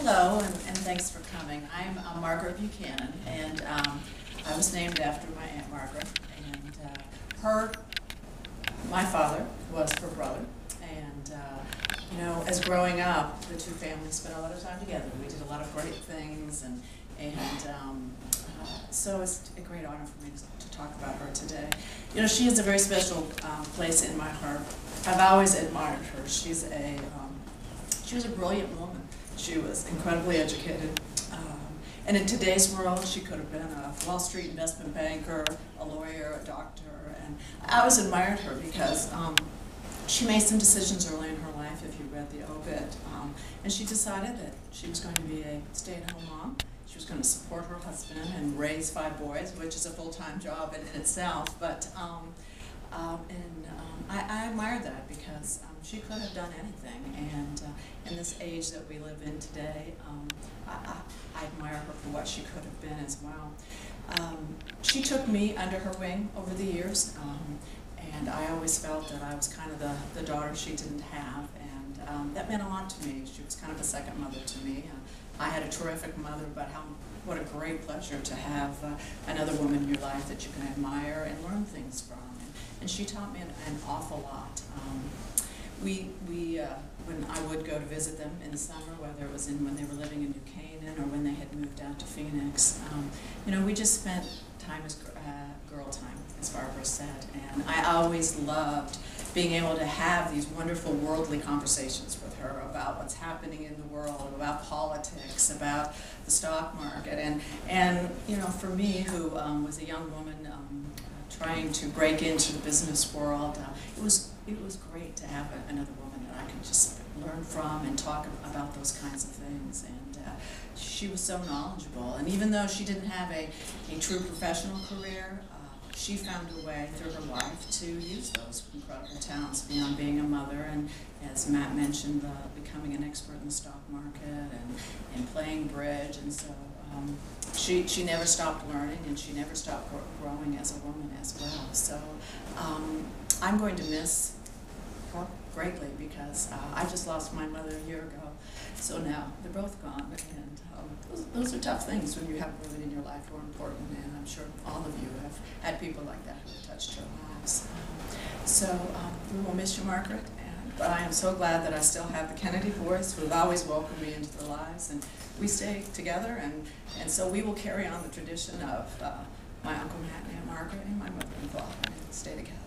Hello, and thanks for coming. I'm Margaret Buchanan, and I was named after my Aunt Margaret. And my father was her brother, and as growing up, the two families spent a lot of time together. We did a lot of great things, and so it's a great honor for me to talk about her today. You know, she has a very special place in my heart. I've always admired her. She was a brilliant woman. She was incredibly educated. And in today's world, she could have been a Wall Street investment banker, a lawyer, a doctor. And I always admired her because she made some decisions early in her life, if you read the obit. And she decided that she was going to be a stay-at-home mom. She was going to support her husband and raise 5 boys, which is a full-time job in itself. But I admire that because she could have done anything. And in this age that we live in today, I admire her for what she could have been as well. She took me under her wing over the years, and I always felt that I was kind of the daughter she didn't have, and that meant a lot to me. She was kind of a second mother to me. I had a terrific mother, but what a great pleasure to have another woman in your life that you can admire and learn things from. And she taught me an awful lot. When I would go to visit them in the summer, whether it was when they were living in New Canaan or when they had moved out to Phoenix, we just spent time as girl time, as Barbara said. And I always loved being able to have these wonderful worldly conversations with her about what's happening in the world, about politics, about the stock market. And for me, who was a young woman trying to break into the business world, it was great to have another woman that I could just learn from and talk about those kinds of things. And she was so knowledgeable. And even though she didn't have a true professional career, she found a way through her life to use those incredible talents beyond being a mother. And as Matt mentioned, becoming an expert in the stock market and playing bridge. And so she never stopped learning, and she never stopped growing as a woman as well. So I'm going to miss her greatly because I just lost my mother a year ago. So now they're both gone, and those are tough things when you have women in your life who are important, and I'm sure all of you have had people like that who have touched your lives. We will miss you, Margaret, but I am so glad that I still have the Kennedy boys who have always welcomed me into their lives, and we stay together, and so we will carry on the tradition of my Uncle Matt and Aunt Margaret and my mother and father and stay together.